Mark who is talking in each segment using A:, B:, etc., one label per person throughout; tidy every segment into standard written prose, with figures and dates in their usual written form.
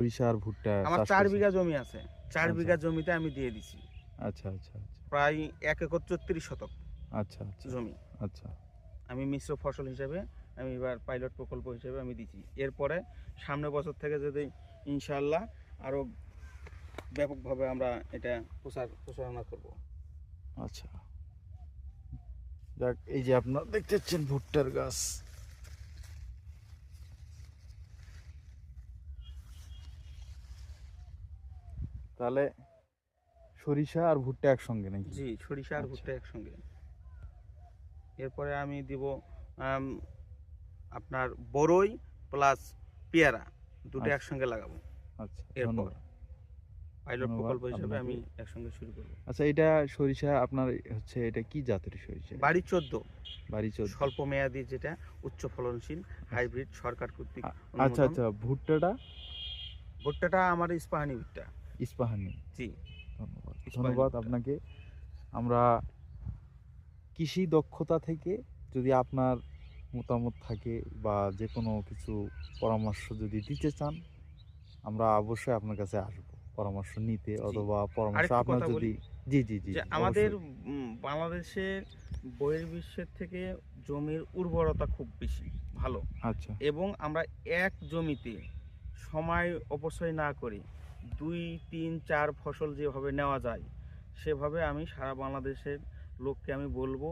A: সরিষা আর ভুট্টা
B: আমার
A: চাষ
B: 4
A: করছেন?
B: বিঘা জমি আছে। 4
A: আচ্ছা,
B: বিঘা জমিতে আমি দিয়ে দিছি।
A: আচ্ছা, আচ্ছা, আচ্ছা,
B: প্রায় ১ একর ৩৬ শতক
A: আচ্ছা, আচ্ছা,
B: জমি।
A: আচ্ছা,
B: আমি মিশ্র ফসল হিসেবে আমি এবার পাইলট প্রকল্প হিসেবে আমি দিচ্ছি। এরপরে সামনের বছর থেকে যদি ইনশাআল্লাহ আরো ব্যাপকভাবে আমরা এটা প্রসারণা করব।
A: আচ্ছা। যাক, এই যে আপনারা দেখতে পাচ্ছেন ভুট্টার গাছ। তাহলে সরিষা আর ভুট্টা একসঙ্গে নাকি?
B: জি, সরিষা আর
A: আচ্ছা,
B: ভুট্টা একসঙ্গে। এরপরে আমি দিব আম, আপনার বরই প্লাস পেয়ারা দুটো
A: আচ্ছা,
B: একসঙ্গে লাগাবো।
A: আচ্ছা,
B: এরপর
A: ধন্যবাদ।
B: পাইলট
A: ধন্যবাদ
B: প্রকল্প হিসেবে
A: আপনাকে।
B: আমি একসঙ্গে শুরু করব।
A: আচ্ছা, এটা সরিষা আপনার হচ্ছে এটা কি জাতের সরিষা?
B: বাড়ি 14
A: বাড়ি 14।
B: স্বল্প মেয়াদি যেটা উচ্চ ফলনশীল
A: আচ্ছা,
B: হাইব্রিড সরকার কর্তৃক
A: আচ্ছা,
B: অনুমোদন।
A: আচ্ছা, ভুট্টাটা
B: ভুট্টাটা আমার ইস্পাহানি ভুট্টা।
A: ইস্পাহানি।
B: জি,
A: ধন্যবাদ,
B: ইস্পাহানি
A: ধন্যবাদ
B: ভুট্টা।
A: আপনাকে। আমরা কৃষি দক্ষতা থেকে যদি আপনার মতামত থাকে বা যে কোনো কিছু পরামর্শ যদি দিতে চান, আমরা অবশ্যই আপনার কাছে আসবো পরামর্শ নিতে,
B: জি,
A: অথবা পরামর্শ
B: আরেকটু
A: আপনার
B: কথা বলি
A: যদি। জি, জি, জি,
B: যে
A: জি,
B: আমাদের
A: অবশ্যই।
B: বাংলাদেশের বহির্বিশ্বের থেকে জমির উর্বরতা খুব বেশি ভালো,
A: আচ্ছা,
B: এবং আমরা এক জমিতে সময় অপচয় না করে 2, 3, 4 ফসল যেভাবে নেওয়া যায় সেভাবে আমি সারা বাংলাদেশের লোককে আমি বলবো,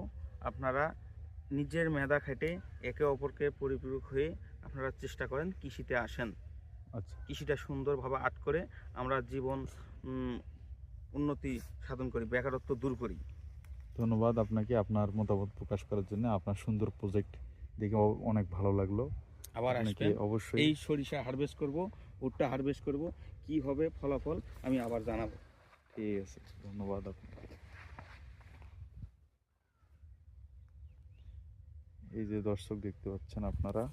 B: আপনারা নিজের মেধা খাটে একে অপরকে পরিপূরক হয়ে আপনারা চেষ্টা করেন, কৃষিতে আসেন।
A: আচ্ছা,
B: কৃষিটা সুন্দরভাবে আট করে আমরা জীবন উম, উন্নতি সাধন করি, বেকারত্ব দূর করি।
A: ধন্যবাদ আপনাকে আপনার মতামত প্রকাশ করার জন্য। আপনার সুন্দর প্রজেক্ট দেখে অনেক ভালো লাগলো।
B: আবার
A: আপনাকে
B: আসবেন,
A: অবশ্যই।
B: এই সরিষা হারভেস্ট করব, ভুট্টা হারভেস্ট করব, কি হবে ফলাফল আমি আবার জানাবো।
A: ঠিক আছে, ধন্যবাদ আপনাকে। এই যে দর্শক দেখতে পাচ্ছেন আপনারা,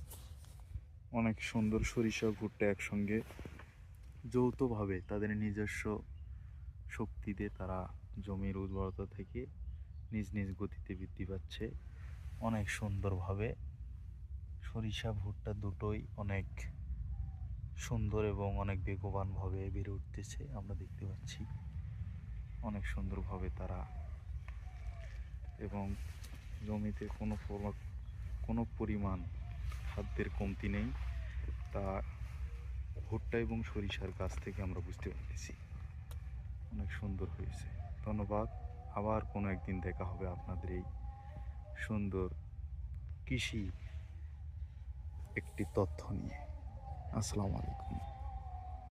A: অনেক সুন্দর সরিষা ভুট্টা একসঙ্গে যৌথভাবে তাদের নিজস্ব শক্তিতে তারা জমির উর্বরতা থেকে নিজ নিজ গতিতে বৃদ্ধি পাচ্ছে অনেক সুন্দরভাবে। সরিষা ভুট্টা দুটোই অনেক সুন্দর এবং অনেক বেগবানভাবে বেড়ে উঠতেছে আমরা দেখতে পাচ্ছি, অনেক সুন্দরভাবে তারা। এবং জমিতে কোনো পরিমাণ খাদ্যের কমতি নেই, তা ভুট্টা এবং সরিষার গাছ থেকে আমরা বুঝতে পারতেছি। অনেক সুন্দর হয়েছে। ধন্যবাদ। আবার কোনো একদিন দেখা হবে আপনাদের এই সুন্দর কৃষি একটি তথ্য নিয়ে। আসসালামু আলাইকুম।